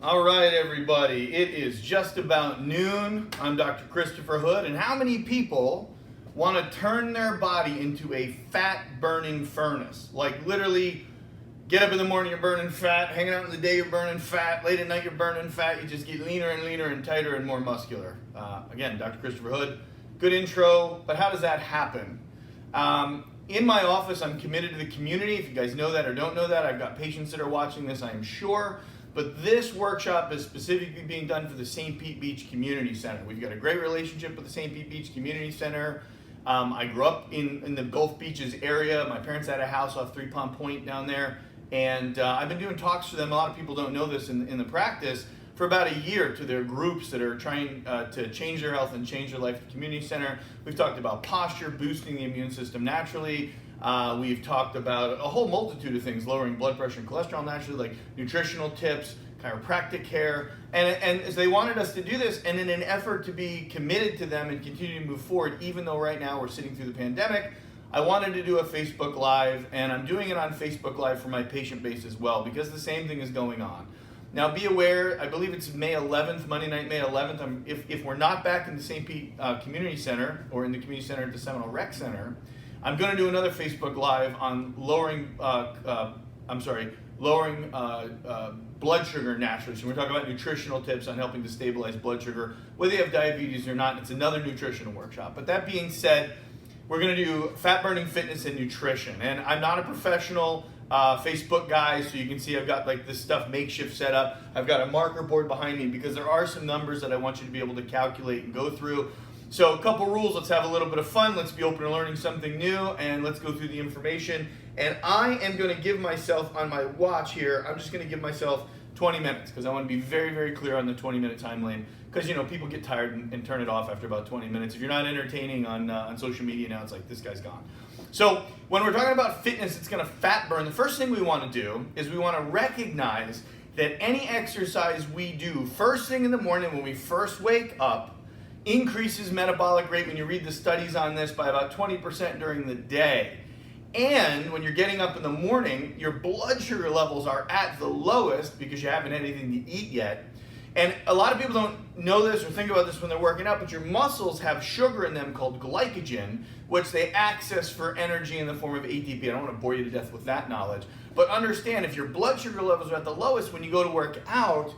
All right, everybody, it is just about noon. I'm Dr. Christopher Hood, and how many people want to turn their body into a fat-burning furnace? Like literally, get up in the morning, you're burning fat, hanging out in the day, you're burning fat, late at night, you're burning fat, you just get leaner and leaner and tighter and more muscular. Again, Dr. Christopher Hood, good intro, but how does that happen? In my office, I'm committed to the community. If you guys know that or don't know that, I've got patients that are watching this, I am sure. But this workshop is specifically being done for the St. Pete Beach Community Center. We've got a great relationship with the St. Pete Beach Community Center. I grew up in the Gulf Beaches area. My parents had a house off Three Pond Point down there. And I've been doing talks for them. A lot of people don't know this in the practice for about a year to their groups that are trying to change their health and change their life at the community center. We've talked about posture, boosting the immune system naturally. We've talked about a whole multitude of things, lowering blood pressure and cholesterol naturally, like nutritional tips, chiropractic care. And as they wanted us to do this, and in an effort to be committed to them and continue to move forward, even though right now we're sitting through the pandemic, I wanted to do a Facebook Live, and I'm doing it on Facebook Live for my patient base as well, because the same thing is going on. Now be aware, I believe it's May 11th, Monday night, May 11th. If we're not back in the St. Pete Community Center, or in the Community Center at the Seminole Rec Center, I'm going to do another Facebook Live on lowering blood sugar naturally. So we're talking about nutritional tips on helping to stabilize blood sugar, whether you have diabetes or not. It's another nutritional workshop. But that being said, we're going to do fat burning fitness and nutrition. And I'm not a professional Facebook guy, so you can see I've got like this stuff makeshift set up. I've got a marker board behind me because there are some numbers that I want you to be able to calculate and go through. So a couple rules, let's have a little bit of fun, let's be open to learning something new, and let's go through the information. And I am going to give myself, on my watch here, I'm just going to give myself 20 minutes, because I want to be very, very clear on the 20-minute time lane, because people get tired and turn it off after about 20 minutes. If you're not entertaining on social media now, it's like, this guy's gone. So when we're talking about fitness, it's going to fat burn. The first thing we want to do is we want to recognize that any exercise we do first thing in the morning when we first wake up increases metabolic rate, when you read the studies on this, by about 20% during the day. And when you're getting up in the morning, your blood sugar levels are at the lowest because you haven't had anything to eat yet. And a lot of people don't know this or think about this when they're working out, but your muscles have sugar in them called glycogen, which they access for energy in the form of ATP. I don't want to bore you to death with that knowledge. But understand, if your blood sugar levels are at the lowest when you go to work out,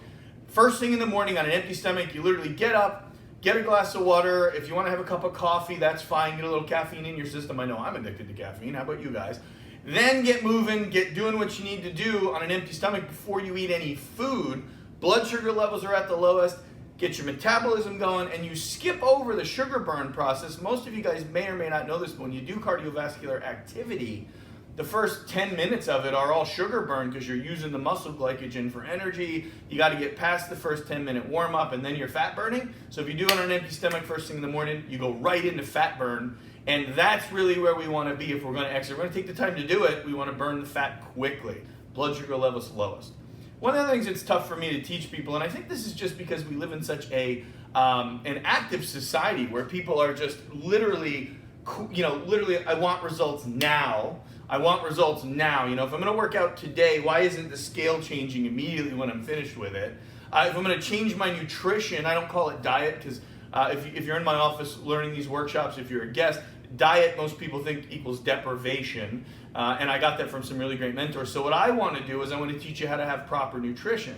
first thing in the morning on an empty stomach, you literally get up, get a glass of water. If you want to have a cup of coffee, that's fine. Get a little caffeine in your system. I know I'm addicted to caffeine. How about you guys? Then get moving, get doing what you need to do on an empty stomach before you eat any food. Blood sugar levels are at the lowest. Get your metabolism going, and you skip over the sugar burn process. Most of you guys may or may not know this, but when you do cardiovascular activity, the first 10 minutes of it are all sugar burn because you're using the muscle glycogen for energy. You got to get past the first 10-minute warm-up, and then you're fat burning. So if you do it on an empty stomach first thing in the morning, you go right into fat burn, and that's really where we want to be if we're going to exercise. We're going to take the time to do it. We want to burn the fat quickly. Blood sugar levels lowest. One of the things that's tough for me to teach people, and I think this is just because we live in such an active society where people are just literally, I want results now. I want results now. If I'm going to work out today, why isn't the scale changing immediately when I'm finished with it? If I'm going to change my nutrition, I don't call it diet, because if you're in my office learning these workshops, if you're a guest, diet, most people think equals deprivation. And I got that from some really great mentors. So what I want to do is I want to teach you how to have proper nutrition.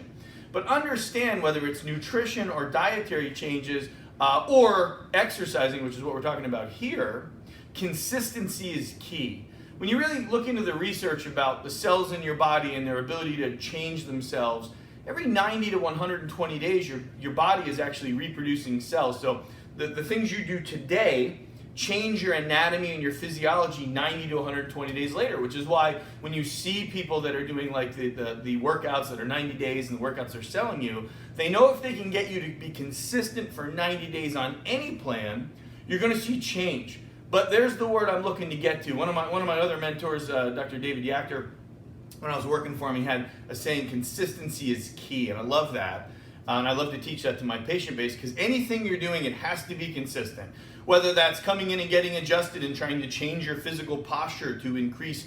But understand, whether it's nutrition or dietary changes or exercising, which is what we're talking about here, consistency is key. When you really look into the research about the cells in your body and their ability to change themselves, every 90 to 120 days, your body is actually reproducing cells. So the things you do today change your anatomy and your physiology 90 to 120 days later, which is why when you see people that are doing like the workouts that are 90 days and the workouts they're selling you, they know if they can get you to be consistent for 90 days on any plan, you're going to see change. But there's the word I'm looking to get to. One of my other mentors, Dr. David Yachter, when I was working for him, he had a saying, consistency is key, and I love that. And I love to teach that to my patient base, because anything you're doing, it has to be consistent. Whether that's coming in and getting adjusted and trying to change your physical posture to increase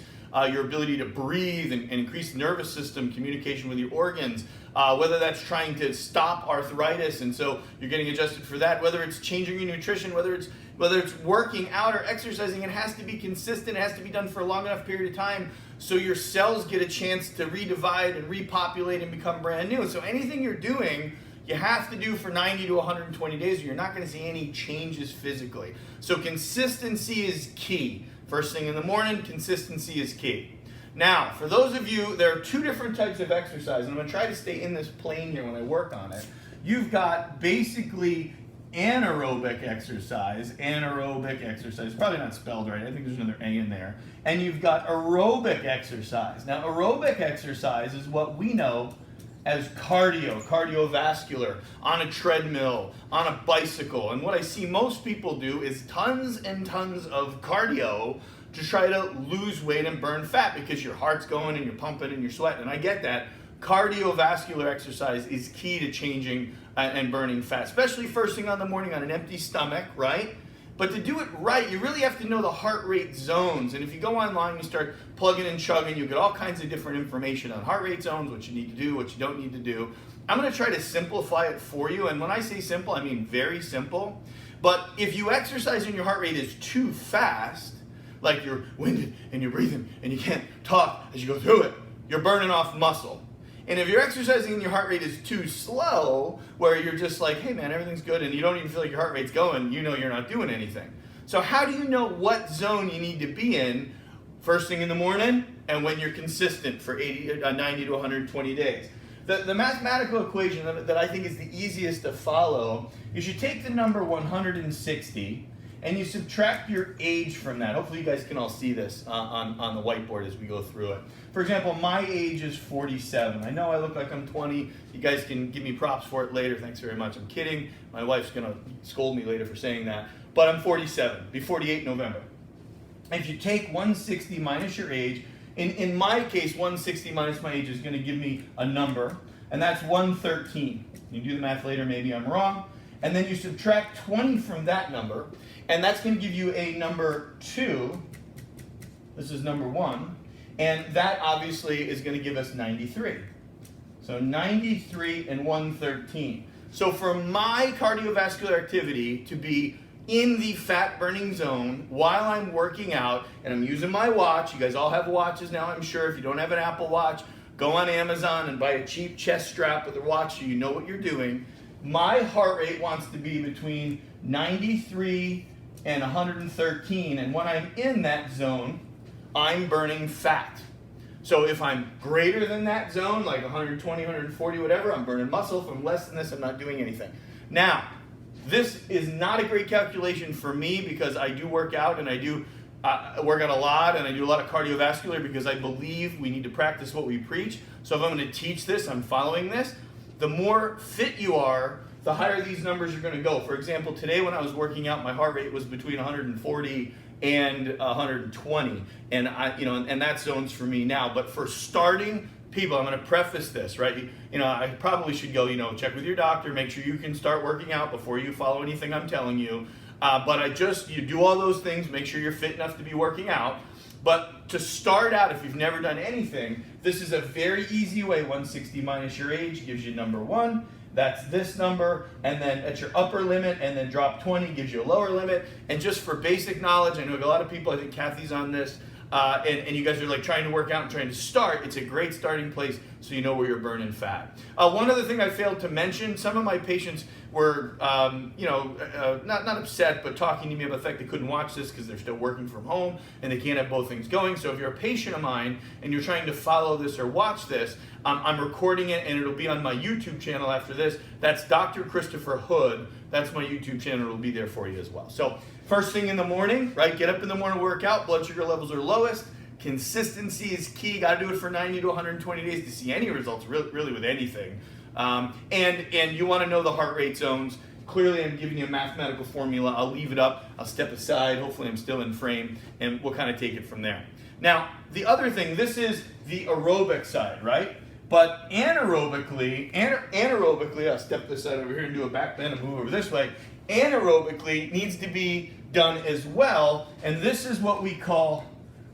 your ability to breathe and increase nervous system communication with your organs, whether that's trying to stop arthritis and so you're getting adjusted for that, whether it's changing your nutrition, whether it's working out or exercising. It has to be consistent. It has to be done for a long enough period of time so your cells get a chance to redivide and repopulate and become brand new. So anything you're doing, you have to do for 90 to 120 days or you're not going to see any changes physically. So consistency is key. First thing in the morning, consistency is key. Now, for those of you, there are two different types of exercise, and I'm going to try to stay in this plane here when I work on it. You've got basically anaerobic exercise, probably not spelled right, I think there's another A in there. And you've got aerobic exercise. Now, aerobic exercise is what we know as cardiovascular, on a treadmill, on a bicycle. And what I see most people do is tons and tons of cardio to try to lose weight and burn fat because your heart's going and you're pumping and you're sweating. And I get that. Cardiovascular exercise is key to changing and burning fat, especially first thing on the morning on an empty stomach, right? But to do it right, you really have to know the heart rate zones. And if you go online, you start plugging and chugging, you get all kinds of different information on heart rate zones, what you need to do, what you don't need to do. I'm going to try to simplify it for you. And when I say simple, I mean very simple. But if you exercise and your heart rate is too fast, like you're winded and you're breathing and you can't talk as you go through it, you're burning off muscle. And if you're exercising and your heart rate is too slow, where you're just like, hey man, everything's good, and you don't even feel like your heart rate's going, you know you're not doing anything. So how do you know what zone you need to be in first thing in the morning and when you're consistent for 90 to 120 days? The mathematical equation that I think is the easiest to follow is you take the number 160 and you subtract your age from that. Hopefully you guys can all see this on the whiteboard as we go through it. For example, my age is 47. I know I look like I'm 20. You guys can give me props for it later. Thanks very much. I'm kidding. My wife's going to scold me later for saying that. But I'm 47. Be 48 in November. If you take 160 minus your age, in my case, 160 minus my age is going to give me a number, and that's 113. You can do the math later. Maybe I'm wrong. And then you subtract 20 from that number, and that's going to give you a number 2. This is number 1. And that obviously is going to give us 93. So 93 and 113. So for my cardiovascular activity to be in the fat burning zone while I'm working out, and I'm using my watch, you guys all have watches now, I'm sure. If you don't have an Apple Watch, go on Amazon and buy a cheap chest strap with a watch so you know what you're doing. My heart rate wants to be between 93 and 113, and when I'm in that zone, I'm burning fat. So if I'm greater than that zone, like 120, 140, whatever, I'm burning muscle. If I'm less than this, I'm not doing anything. Now, this is not a great calculation for me because I do work out and I do work out a lot and I do a lot of cardiovascular because I believe we need to practice what we preach. So if I'm going to teach this, I'm following this. The more fit you are, the higher these numbers are going to go. For example, today when I was working out, my heart rate was between 140 and 120, and and that zone's for me now. But for starting people, I'm going to preface this, right? I probably should go, check with your doctor, make sure you can start working out before you follow anything I'm telling you. But you do all those things, make sure you're fit enough to be working out. But to start out, if you've never done anything, this is a very easy way. 160 minus your age gives you number 1. That's this number, and then at your upper limit, and then drop 20 gives you a lower limit. And just for basic knowledge, I know a lot of people, I think Kathy's on this, and you guys are like trying to work out and trying to start. It's a great starting place so you know where you're burning fat. One other thing I failed to mention, some of my patients were, not upset, but talking to me about the fact they couldn't watch this because they're still working from home and they can't have both things going. So if you're a patient of mine and you're trying to follow this or watch this, I'm recording it and it'll be on my YouTube channel after this. That's Dr. Christopher Hood. That's my YouTube channel. It'll be there for you as well. So first thing in the morning, right? Get up in the morning, work out. Blood sugar levels are lowest. Consistency is key. Got to do it for 90 to 120 days to see any results, really with anything. And you want to know the heart rate zones. Clearly, I'm giving you a mathematical formula. I'll leave it up. I'll step aside. Hopefully, I'm still in frame, and we'll kind of take it from there. Now, the other thing, this is the aerobic side, right? But anaerobically, I'll step this side over here and do a back bend and move over this way. Anaerobically needs to be done as well, and this is what we call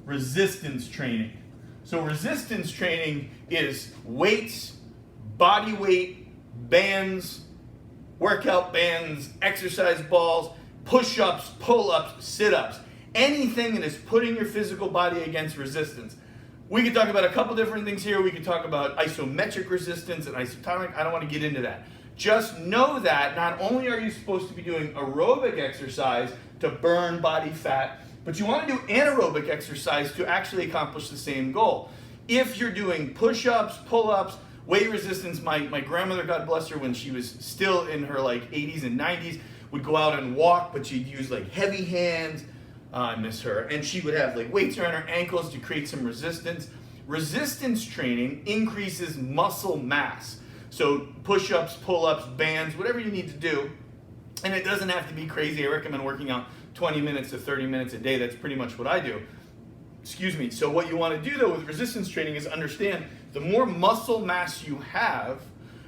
resistance training. So resistance training is weights, body weight, bands, workout bands, exercise balls, push-ups, pull-ups, sit-ups, anything that is putting your physical body against resistance. We could talk about a couple different things here. We could talk about isometric resistance and isotonic. I don't want to get into that. Just know that not only are you supposed to be doing aerobic exercise to burn body fat, but you want to do anaerobic exercise to actually accomplish the same goal. If you're doing push-ups, pull-ups, weight resistance, my grandmother, God bless her, when she was still in her like 80s and 90s, would go out and walk, but she'd use like heavy hands. I miss her. And she would have like weights around her ankles to create some resistance. Resistance training increases muscle mass. So push-ups, pull-ups, bands, whatever you need to do. And it doesn't have to be crazy. I recommend working out 20 minutes to 30 minutes a day. That's pretty much what I do. Excuse me. So what you want to do though with resistance training is understand the more muscle mass you have,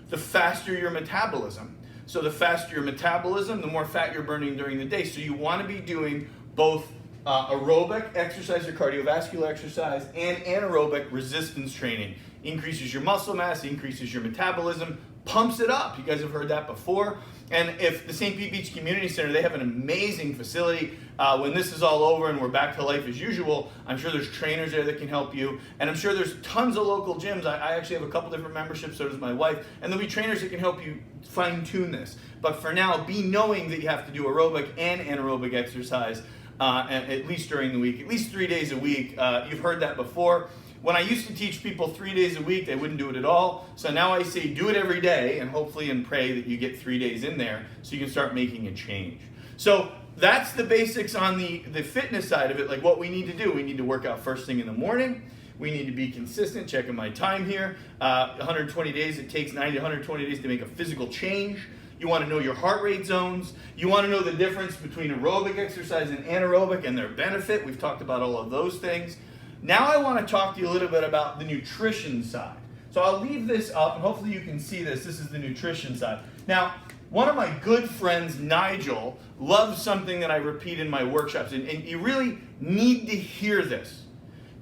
the faster your metabolism. So the faster your metabolism, the more fat you're burning during the day. So you want to be doing both aerobic exercise or cardiovascular exercise and anaerobic resistance training. Increases your muscle mass, increases your metabolism, pumps it up. You guys have heard that before. And if the St. Pete Beach Community Center, they have an amazing facility. When this is all over and we're back to life as usual, I'm sure there's trainers there that can help you. And I'm sure there's tons of local gyms. I actually have a couple different memberships, so does my wife. And there'll be trainers that can help you fine tune this. But for now, be knowing that you have to do aerobic and anaerobic exercise at least during the week, at least 3 days a week. You've heard that before. When I used to teach people 3 days a week, they wouldn't do it at all. So now I say do it every day and hopefully and pray that you get 3 days in there so you can start making a change. So that's the basics on the fitness side of it, like what we need to do. We need to work out first thing in the morning. We need to be consistent, checking my time here. 120 days, it takes 90 to 120 days to make a physical change. You want to know your heart rate zones. You want to know the difference between aerobic exercise and anaerobic and their benefit. We've talked about all of those things. Now I want to talk to you a little bit about the nutrition side. So I'll leave this up and hopefully you can see this. This is the nutrition side. Now, one of my good friends, Nigel, loves something that I repeat in my workshops, and you really need to hear this.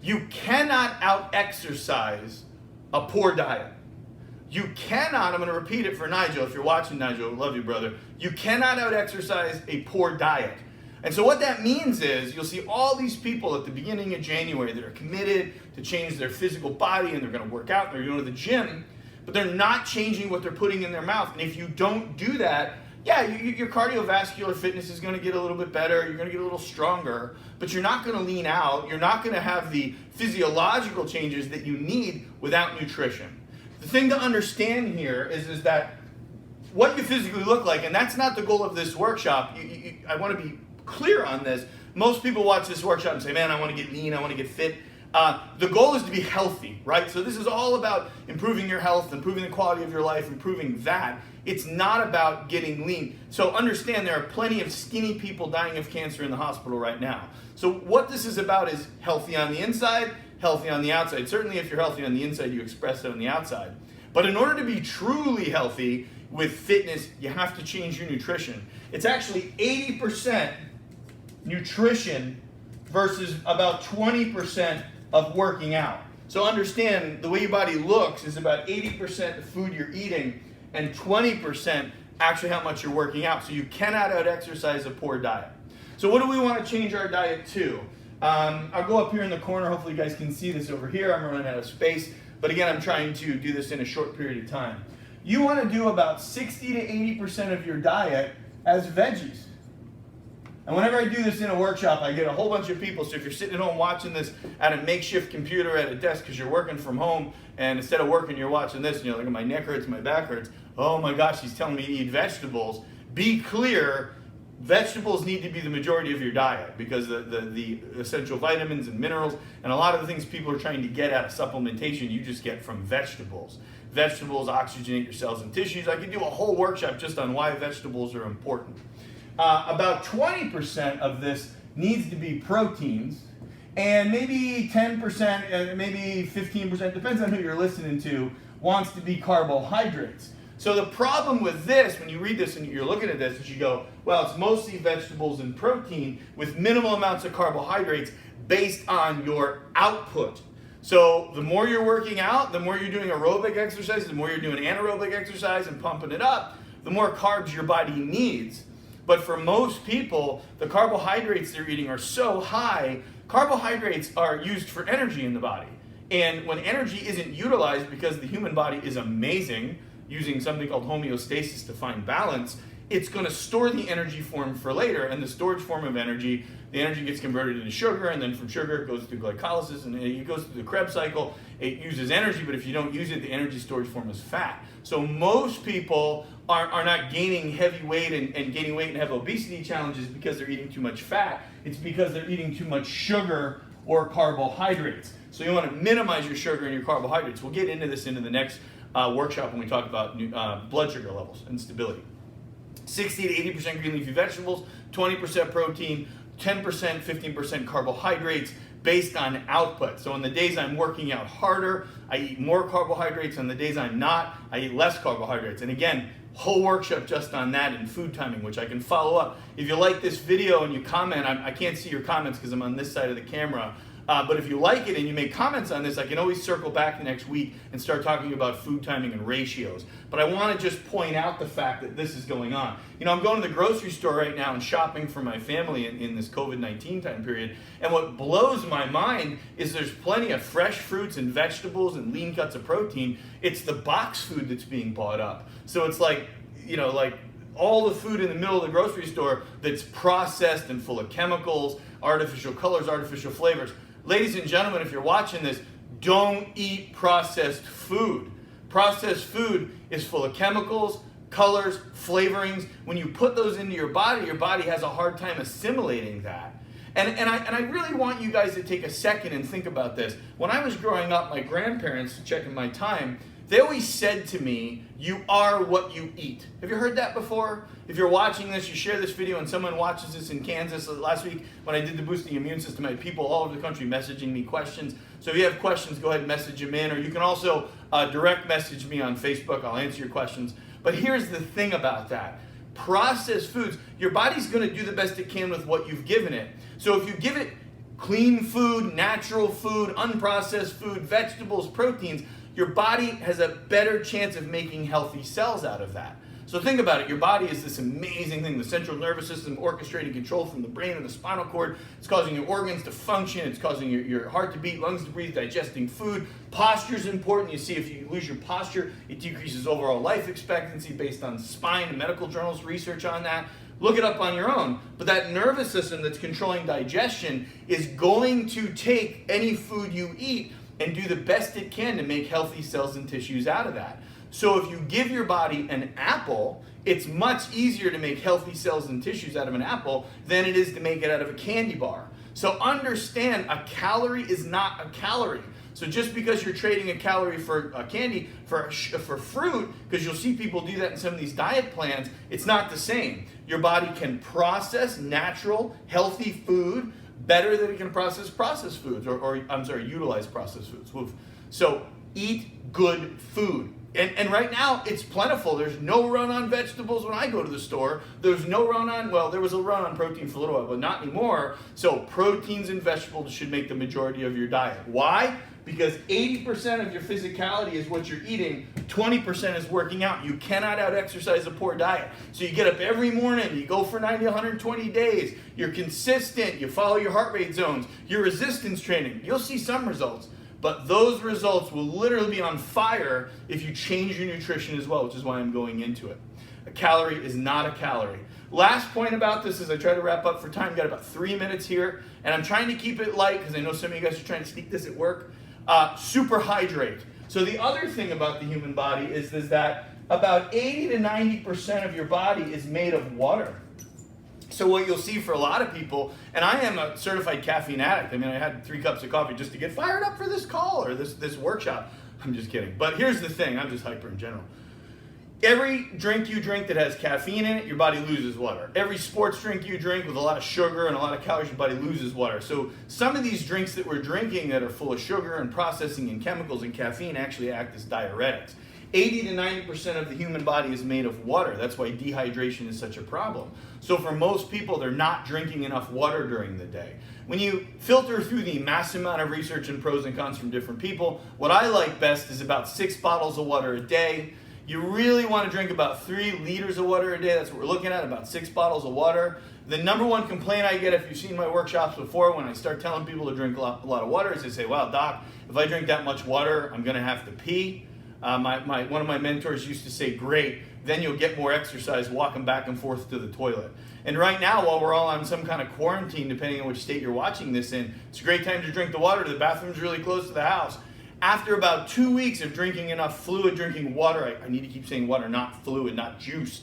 You cannot out-exercise a poor diet. You cannot, I'm going to repeat it for Nigel. If you're watching, Nigel, love you, brother. You cannot out-exercise a poor diet. And so what that means is you'll see all these people at the beginning of January that are committed to change their physical body and they're going to work out and they're going to the gym, but they're not changing what they're putting in their mouth. And if you don't do that, yeah, your cardiovascular fitness is going to get a little bit better. You're going to get a little stronger, but you're not going to lean out. You're not going to have the physiological changes that you need without nutrition. The thing to understand here is that what you physically look like, and that's not the goal of this workshop. I want to be clear on this. Most people watch this workshop and say, man, I want to get lean, I want to get fit. The goal is to be healthy, right? So this is all about improving your health, improving the quality of your life, improving that. It's not about getting lean. So understand there are plenty of skinny people dying of cancer in the hospital right now. So what this is about is healthy on the inside, healthy on the outside. Certainly if you're healthy on the inside, you express it on the outside. But in order to be truly healthy with fitness, you have to change your nutrition. It's actually 80% nutrition versus about 20% of working out. So understand the way your body looks is about 80% the food you're eating and 20% actually how much you're working out. So you cannot out-exercise a poor diet. So what do we want to change our diet to? I'll go up here in the corner. Hopefully you guys can see this over here. I'm running out of space. But again, I'm trying to do this in a short period of time. You want to do about 60 to 80% of your diet as veggies. And whenever I do this in a workshop, I get a whole bunch of people. So if you're sitting at home watching this at a makeshift computer at a desk because you're working from home, and instead of working, you're watching this, and you're like, my neck hurts, my back hurts. Oh my gosh, he's telling me to eat vegetables. Be clear, vegetables need to be the majority of your diet because the essential vitamins and minerals and a lot of the things people are trying to get out of supplementation, you just get from vegetables. Vegetables oxygenate your cells and tissues. I could do a whole workshop just on why vegetables are important. About 20% of this needs to be proteins, and maybe 10%, maybe 15%, depends on who you're listening to, wants to be carbohydrates. So the problem with this, when you read this and you're looking at this, is you go, well, it's mostly vegetables and protein with minimal amounts of carbohydrates based on your output. So the more you're working out, the more you're doing aerobic exercise, the more you're doing anaerobic exercise and pumping it up, the more carbs your body needs. But for most people, the carbohydrates they're eating are so high. Carbohydrates are used for energy in the body. And when energy isn't utilized, because the human body is amazing, using something called homeostasis to find balance, it's going to store the energy form for later. And the storage form of energy, the energy gets converted into sugar, and then from sugar it goes through glycolysis, and it goes through the Krebs cycle. It uses energy, but if you don't use it, the energy storage form is fat. So most people are not gaining heavy weight and gaining weight and have obesity challenges because they're eating too much fat. It's because they're eating too much sugar or carbohydrates. So you want to minimize your sugar and your carbohydrates. We'll get into this into the next workshop when we talk about blood sugar levels and stability. 60 to 80% green leafy vegetables, 20% protein, 10%, 15% carbohydrates based on output. So on the days I'm working out harder, I eat more carbohydrates. On the days I'm not, I eat less carbohydrates. And again, whole workshop just on that and food timing, which I can follow up. If you like this video and you comment, I can't see your comments because I'm on this side of the camera. But if you like it and you make comments on this, I can always circle back the next week and start talking about food timing and ratios. But I want to just point out the fact that this is going on. You know, I'm going to the grocery store right now and shopping for my family in this COVID-19 time period. And what blows my mind is there's plenty of fresh fruits and vegetables and lean cuts of protein. It's the box food that's being bought up. So it's like, you know, like all the food in the middle of the grocery store that's processed and full of chemicals, artificial colors, artificial flavors. Ladies and gentlemen, if you're watching this, don't eat processed food. Processed food is full of chemicals, colors, flavorings. When you put those into your body has a hard time assimilating that. And I really want you guys to take a second and think about this. When I was growing up, my grandparents, checking my time, they always said to me, you are what you eat. Have you heard that before? If you're watching this, you share this video and someone watches this in Kansas. Last week when I did the Boosting Immune System, I had people all over the country messaging me questions. So if you have questions, go ahead and message them in, or you can also direct message me on Facebook. I'll answer your questions. But here's the thing about that. Processed foods, your body's going to do the best it can with what you've given it. So if you give it clean food, natural food, unprocessed food, vegetables, proteins, your body has a better chance of making healthy cells out of that. So think about it. Your body is this amazing thing. The central nervous system orchestrating control from the brain and the spinal cord. It's causing your organs to function. It's causing your heart to beat, lungs to breathe, digesting food. Posture is important. You see, if you lose your posture, it decreases overall life expectancy based on spine and medical journals research on that. Look it up on your own. But that nervous system that's controlling digestion is going to take any food you eat and do the best it can to make healthy cells and tissues out of that. So if you give your body an apple, it's much easier to make healthy cells and tissues out of an apple than it is to make it out of a candy bar. So understand, a calorie is not a calorie. So just because you're trading a calorie for a candy, for fruit, because you'll see people do that in some of these diet plans, it's not the same. Your body can process natural, healthy food better than it can process processed foods, utilize processed foods. So eat good food. And right now, it's plentiful. There's no run on vegetables when I go to the store. There's no run on, well, there was a run on protein for a little while, but not anymore. So proteins and vegetables should make the majority of your diet. Why? Because 80% of your physicality is what you're eating, 20% is working out. You cannot out-exercise a poor diet. So you get up every morning, you go for 90, 120 days, you're consistent, you follow your heart rate zones, your resistance training. You'll see some results. But those results will literally be on fire if you change your nutrition as well, which is why I'm going into it. A calorie is not a calorie. Last point about this as I try to wrap up for time. Got about 3 minutes here, and I'm trying to keep it light because I know some of you guys are trying to sneak this at work. Superhydrate. So the other thing about the human body is that about 80 to 90% of your body is made of water. So what you'll see for a lot of people, and I am a certified caffeine addict. I mean, I had 3 cups of coffee just to get fired up for this call or this workshop. I'm just kidding. But here's the thing. I'm just hyper in general. Every drink you drink that has caffeine in it, your body loses water. Every sports drink you drink with a lot of sugar and a lot of calories, your body loses water. So some of these drinks that we're drinking that are full of sugar and processing and chemicals and caffeine actually act as diuretics. 80 to 90% of the human body is made of water. That's why dehydration is such a problem. So for most people, they're not drinking enough water during the day. When you filter through the massive amount of research and pros and cons from different people, what I like best is about 6 bottles of water a day. You really want to drink about 3 liters of water a day. That's what we're looking at, about 6 bottles of water. The number one complaint I get, if you've seen my workshops before, when I start telling people to drink a lot of water, is they say, wow, doc, if I drink that much water, I'm going to have to pee. One of my mentors used to say, great, then you'll get more exercise walking back and forth to the toilet. And right now, while we're all on some kind of quarantine, depending on which state you're watching this in, it's a great time to drink the water. The bathroom's really close to the house. After about 2 weeks of drinking enough fluid, drinking water, I need to keep saying water, not fluid, not juice,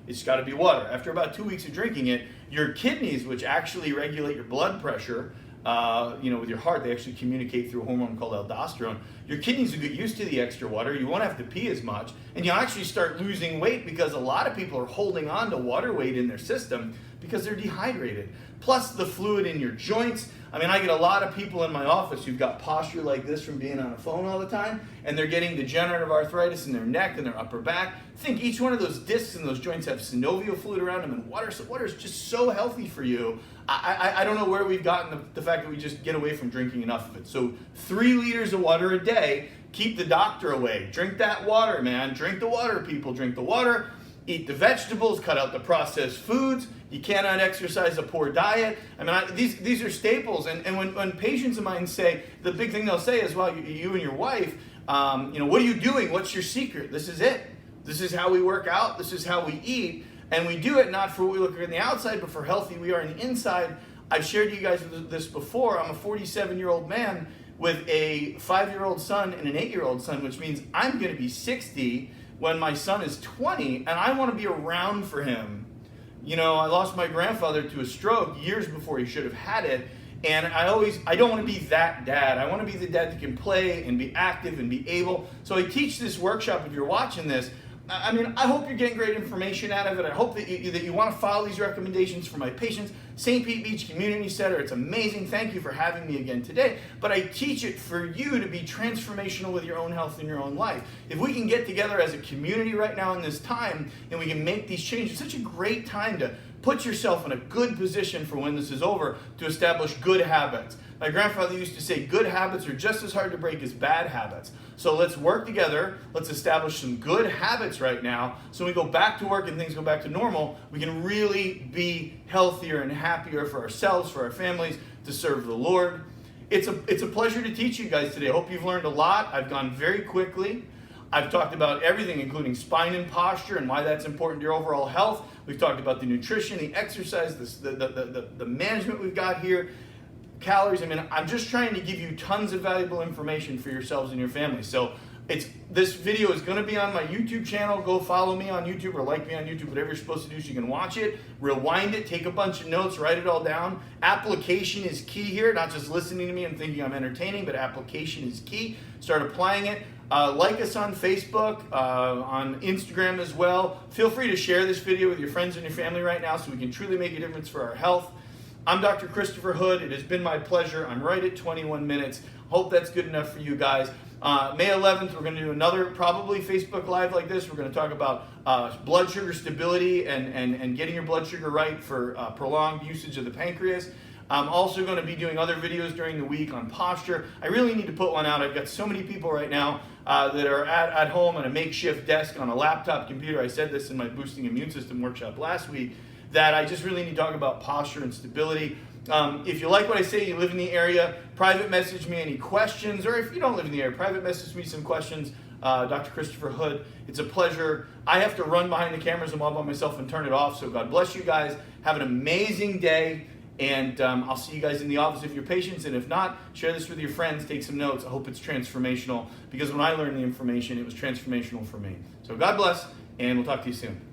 it's got to be water. After about 2 weeks of drinking it, your kidneys, which actually regulate your blood pressure, with your heart, they actually communicate through a hormone called aldosterone. Your kidneys will get used to the extra water. You won't have to pee as much, and you'll actually start losing weight because a lot of people are holding on to water weight in their system because they're dehydrated. Plus the fluid in your joints. I mean, I get a lot of people in my office who've got posture like this from being on a phone all the time, and they're getting degenerative arthritis in their neck and their upper back. Think each one of those discs in those joints have synovial fluid around them, and water. So water is just so healthy for you. I don't know where we've gotten the fact that we just get away from drinking enough of it. So 3 liters of water a day, keep the doctor away. Drink that water, man. Drink the water, people. Drink the water. Eat the vegetables, cut out the processed foods. You cannot exercise a poor diet. I mean, these are staples. And when patients of mine say, the big thing they'll say is, well, you and your wife, what are you doing? What's your secret? This is it. This is how we work out. This is how we eat. And we do it not for what we look like on the outside, but for healthy we are on the inside. I've shared you guys this before. I'm a 47-year-old man with a 5-year-old son and an 8-year-old son, which means I'm going to be 60 when my son is 20, and I want to be around for him. I lost my grandfather to a stroke years before he should have had it, and I don't want to be that dad. I want to be the dad that can play and be active and be able. So I teach this workshop, if you're watching this. I mean, I hope you're getting great information out of it. I hope that you want to follow these recommendations for my patients. St. Pete Beach Community Center, it's amazing. Thank you for having me again today. But I teach it for you to be transformational with your own health and your own life. If we can get together as a community right now in this time and we can make these changes, it's such a great time to put yourself in a good position for when this is over to establish good habits. My grandfather used to say good habits are just as hard to break as bad habits. So let's work together. Let's establish some good habits right now so when we go back to work and things go back to normal, we can really be healthier and happier for ourselves, for our families, to serve the Lord. It's a pleasure to teach you guys today. I hope you've learned a lot. I've gone very quickly. I've talked about everything, including spine and posture and why that's important to your overall health. We've talked about the nutrition, the exercise, the management we've got here. Calories. I mean, I'm just trying to give you tons of valuable information for yourselves and your family. So this video is going to be on my YouTube channel. Go follow me on YouTube or like me on YouTube, whatever you're supposed to do so you can watch it, rewind it, take a bunch of notes, write it all down. Application is key here, not just listening to me and thinking I'm entertaining, but application is key. Start applying it. Like us on Facebook, on Instagram as well. Feel free to share this video with your friends and your family right now so we can truly make a difference for our health. I'm Dr. Christopher Hood. It has been my pleasure. I'm right at 21 minutes. Hope that's good enough for you guys. May 11th, we're going to do another probably Facebook Live like this. We're going to talk about blood sugar stability and getting your blood sugar right for prolonged usage of the pancreas. I'm also going to be doing other videos during the week on posture. I really need to put one out. I've got so many people right now that are at home on a makeshift desk on a laptop computer. I said this in my Boosting Immune System workshop last week, that I just really need to talk about posture and stability. If you like what I say, you live in the area, private message me any questions, or if you don't live in the area, private message me some questions. Dr. Christopher Hood, it's a pleasure. I have to run behind the cameras and all by myself and turn it off, so God bless you guys. Have an amazing day, and I'll see you guys in the office if you're patients, and if not, share this with your friends, take some notes. I hope it's transformational, because when I learned the information, it was transformational for me. So God bless, and we'll talk to you soon.